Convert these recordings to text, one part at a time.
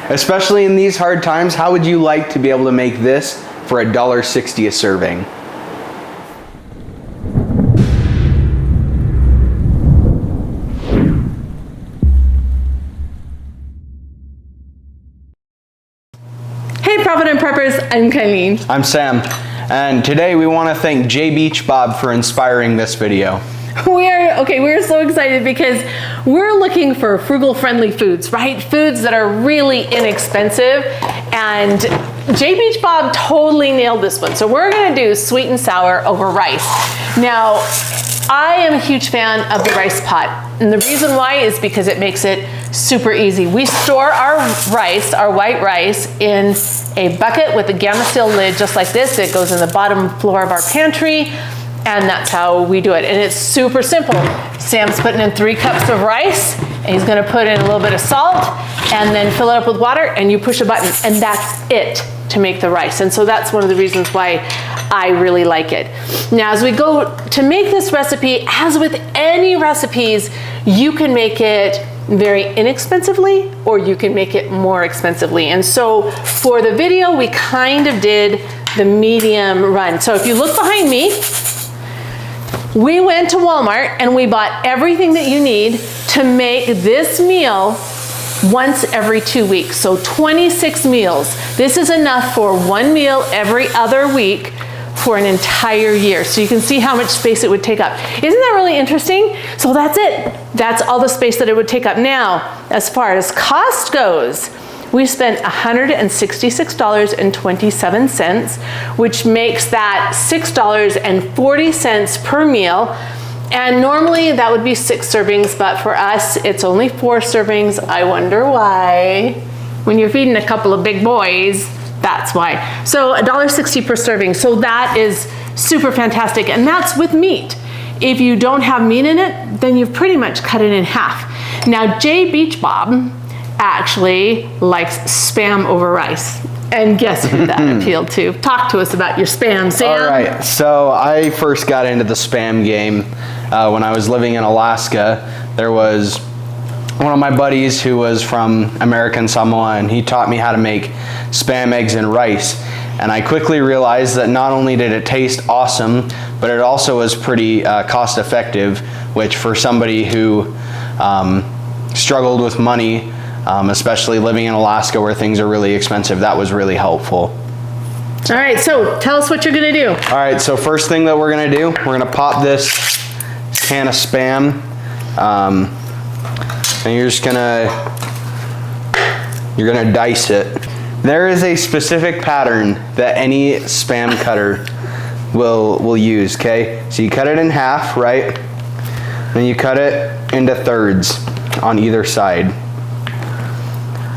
Especially in these hard times, how would you like to be able to make this for $1.60 a serving? Hey Provident Preppers, I'm Kylene. I'm Sam, and today we want to thank J Beach Bob for inspiring this video. We're so excited because we're looking for frugal friendly foods, right? Foods that are really inexpensive, and J Beach Bob totally nailed this one. So we're gonna do sweet and sour over rice. Now, I am a huge fan of the rice pot, and the reason why is because it makes it super easy. We store our rice, our white rice, in a bucket with a gamma seal lid just like this. It goes in the bottom floor of our pantry, and that's how we do it. And it's super simple. Sam's putting in 3 cups of rice, and he's gonna put in a little bit of salt, and then fill it up with water, and you push a button, and that's it to make the rice. And so that's one of the reasons why I really like it. Now, as we go to make this recipe, as with any recipes, you can make it very inexpensively, or you can make it more expensively. And so for the video, we kind of did the medium run. So if you look behind me, we went to Walmart and we bought everything that you need to make this meal once every 2 weeks. So 26 meals. This is enough for 1 meal every other week for an entire year. So you can see how much space it would take up. Isn't that really interesting? So that's it. That's all the space that it would take up. Now, as far as cost goes, we spent $166.27, which makes that $6.40 per meal. And normally that would be 6 servings, but for us, it's only 4 servings. I wonder why. When you're feeding a couple of big boys, that's why. So $1.60 per serving. So that is super fantastic. And that's with meat. If you don't have meat in it, then you've pretty much cut it in half. Now, J Beach Bob actually likes Spam over rice. And guess who that appealed to? Talk to us about your Spam, Sam. All right, so I first got into the Spam game when I was living in Alaska. There was one of my buddies who was from American Samoa, and he taught me how to make Spam eggs and rice. And I quickly realized that not only did it taste awesome, but it also was pretty cost effective, which for somebody who struggled with money, especially living in Alaska where things are really expensive, that was really helpful. All right, so tell us what you're gonna do. All right, so first thing that we're gonna do, we're gonna pop this can of Spam, and you're gonna dice it. There is a specific pattern that any Spam cutter will use, okay? So you cut it in half, right? Then you cut it into thirds on either side.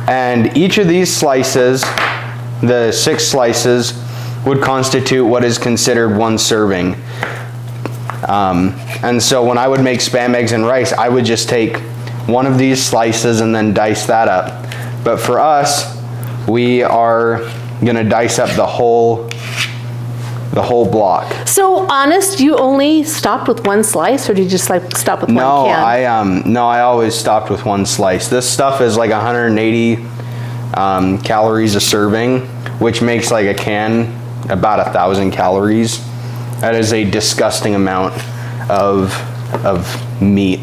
And each of these slices, the 6 slices, would constitute what is considered 1 serving. And so when I would make Spam eggs and rice, I would just take one of these slices and then dice that up. But for us, we are gonna dice up the whole block. So honest, you only stopped with 1 slice, or did you just like stop with 1 can? No, I always stopped with 1 slice. This stuff is like 180 calories a serving, which makes like a can about 1,000 calories. That is a disgusting amount of meat.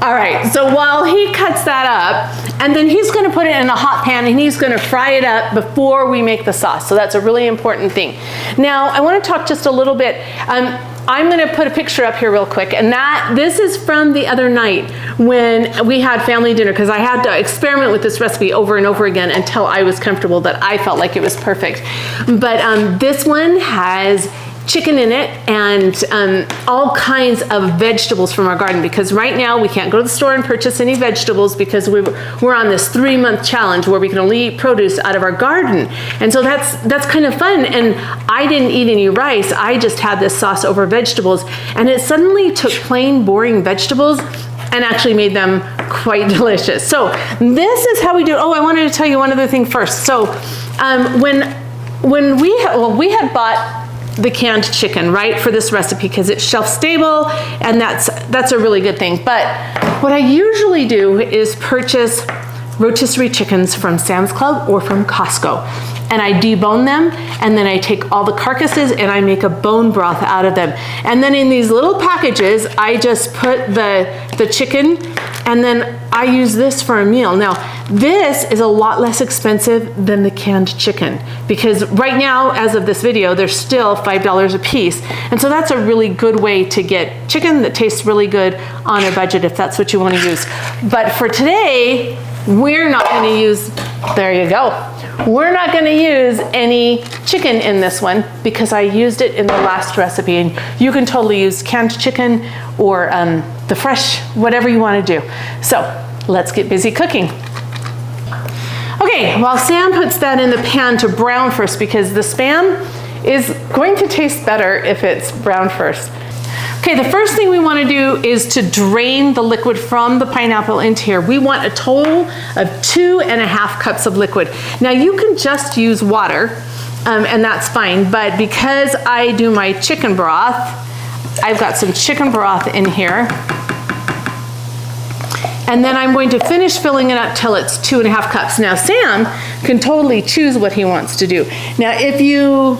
All right, so while he cuts that up, and then he's gonna put it in a hot pan and he's gonna fry it up before we make the sauce. So that's a really important thing. Now, I wanna talk just a little bit. I'm gonna put a picture up here real quick, and this is from the other night when we had family dinner, because I had to experiment with this recipe over and over again until I was comfortable that I felt like it was perfect. But this one has chicken in it and all kinds of vegetables from our garden, because right now we can't go to the store and purchase any vegetables because we're on this 3-month challenge where we can only eat produce out of our garden. And so that's kind of fun. And I didn't eat any rice. I just had this sauce over vegetables, and it suddenly took plain boring vegetables and actually made them quite delicious. So this is how we do it. Oh, I wanted to tell you one other thing first. So when we had bought the canned chicken, right, for this recipe, because it's shelf stable, and that's a really good thing. But what I usually do is purchase rotisserie chickens from Sam's Club or from Costco. And I debone them, and then I take all the carcasses and I make a bone broth out of them. And then in these little packages, I just put the chicken, and then I use this for a meal. Now, this is a lot less expensive than the canned chicken, because right now, as of this video, they're still $5 a piece. And so that's a really good way to get chicken that tastes really good on a budget if that's what you want to use. But for today, we're not going to use, there you go. We're not going to use any chicken in this one because I used it in the last recipe, and you can totally use canned chicken or the fresh, whatever you want to do. So let's get busy cooking. Okay, while Sam puts that in the pan to brown first, because the Spam is going to taste better if it's brown first. Okay, the first thing we want to do is to drain the liquid from the pineapple into here. We want a total of 2.5 cups of liquid. Now you can just use water, and that's fine, but because I do my chicken broth, I've got some chicken broth in here. And then I'm going to finish filling it up till it's 2.5 cups. Now Sam can totally choose what he wants to do. Now if you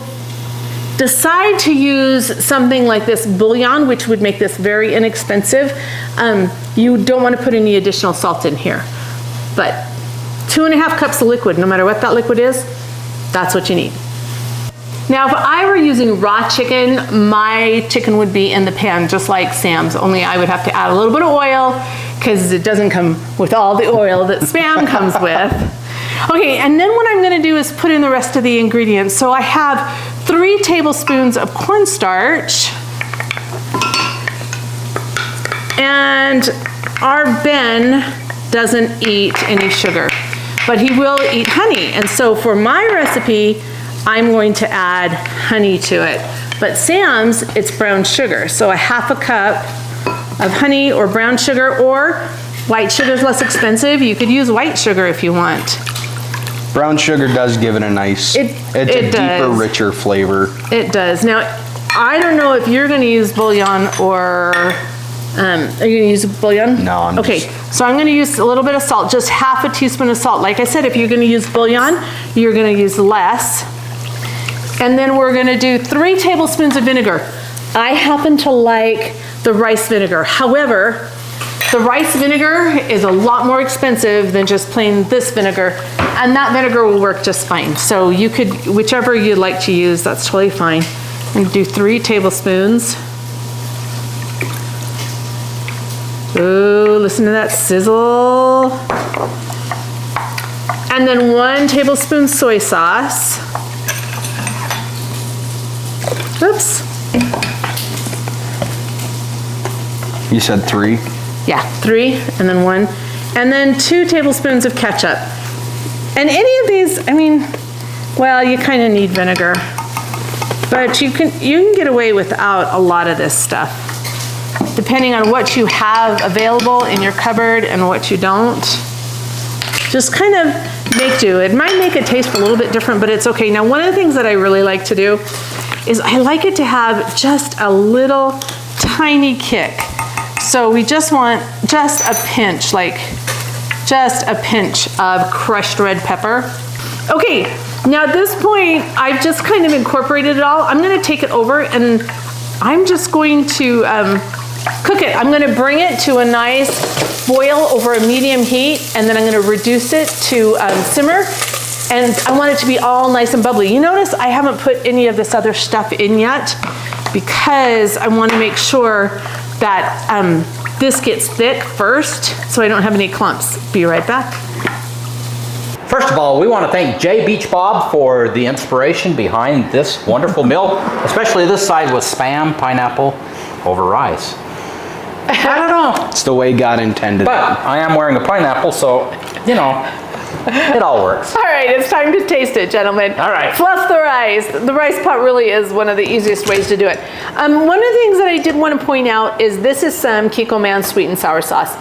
decide to use something like this bouillon, which would make this very inexpensive, you don't want to put any additional salt in here. But 2.5 cups of liquid, no matter what that liquid is, that's what you need. Now, if I were using raw chicken, my chicken would be in the pan just like Sam's, only I would have to add a little bit of oil because it doesn't come with all the oil that Spam comes with. Okay, and then what I'm going to do is put in the rest of the ingredients. So I have 3 tablespoons of cornstarch, and our Ben doesn't eat any sugar, but he will eat honey. And so for my recipe, I'm going to add honey to it. But Sam's, it's brown sugar. So 1/2 cup of honey or brown sugar, or white sugar is less expensive. You could use white sugar if you want. Brown sugar does give it a nice, it's a deeper, richer flavor. It does. Now, I don't know if you're going to use bouillon or, are you going to use bouillon? No, I'm okay, just... so I'm going to use a little bit of salt, just 1/2 teaspoon of salt. Like I said, if you're going to use bouillon, you're going to use less. And then we're going to do 3 tablespoons of vinegar. I happen to like the rice vinegar. However, the rice vinegar is a lot more expensive than just plain this vinegar, and that vinegar will work just fine. So you could, whichever you'd like to use, that's totally fine. I'm going to do 3 tablespoons. Ooh, listen to that sizzle. And then 1 tablespoon soy sauce. Oops. You said 3? Yeah, 3, and then 1. And then 2 tablespoons of ketchup. And any of these, I mean, well, you kind of need vinegar. But you can get away without a lot of this stuff, depending on what you have available in your cupboard and what you don't. Just kind of make do. It might make it taste a little bit different, but it's okay. Now, one of the things that I really like to do is I like it to have just a little tiny kick. So we just want just a pinch, like just a pinch of crushed red pepper. Okay, now at this point, I've just kind of incorporated it all. I'm gonna take it over and I'm just going to cook it. I'm gonna bring it to a nice boil over a medium heat, and then I'm gonna reduce it to simmer. And I want it to be all nice and bubbly. You notice I haven't put any of this other stuff in yet because I want to make sure that this gets thick first so I don't have any clumps. Be right back. First of all, we want to thank Jay Beach Bob for the inspiration behind this wonderful meal, especially this side with Spam, pineapple over rice. I don't know. It's the way God intended but it. I am wearing a pineapple, so, you know, it all works. All right, it's time to taste it, gentlemen. All right. Fluff the rice. The rice pot really is one of the easiest ways to do it. One of the things that I did want to point out is this is some Kikkoman sweet and sour sauce.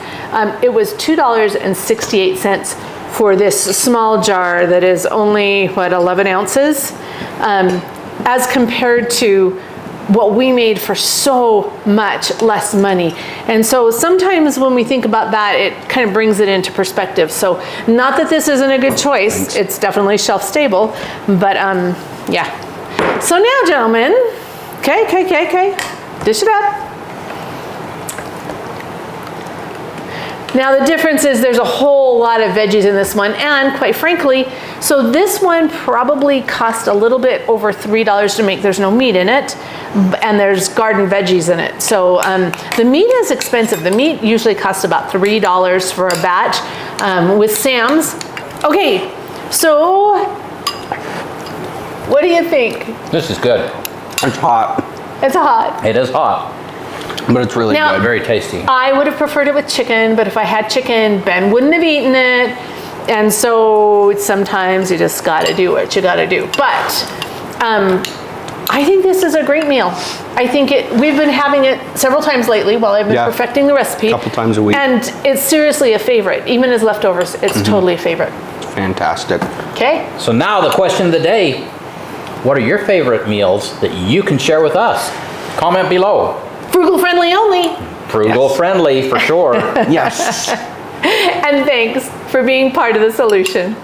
It was $2.68 for this small jar that is only, what, 11 ounces? As compared to what we made for so much less money. And so sometimes when we think about that, it kind of brings it into perspective. So not that this isn't a good choice. Thanks. It's definitely shelf stable, but yeah. So now, gentlemen, okay, dish it up. Now the difference is there's a whole lot of veggies in this one, and quite frankly, so this one probably cost a little bit over $3 to make. There's no meat in it, and there's garden veggies in it. So the meat is expensive. The meat usually costs about $3 for a batch with Sam's. Okay, so what do you think? This is good. It's hot, It's hot. It is hot. but it's really Now- good. Very tasty. I would have preferred it with chicken, but if I had chicken, Ben wouldn't have eaten it. And so sometimes you just gotta do what you gotta do. But I think this is a great meal. I think we've been having it several times lately while I've been Yeah. perfecting the recipe. A couple times a week. And it's seriously a favorite. Even as leftovers, it's totally a favorite. It's fantastic. Okay? So now the question of the day, what are your favorite meals that you can share with us? Comment below. Frugal friendly only. Frugal Yes. friendly for sure. Yes. And thanks for being part of the solution.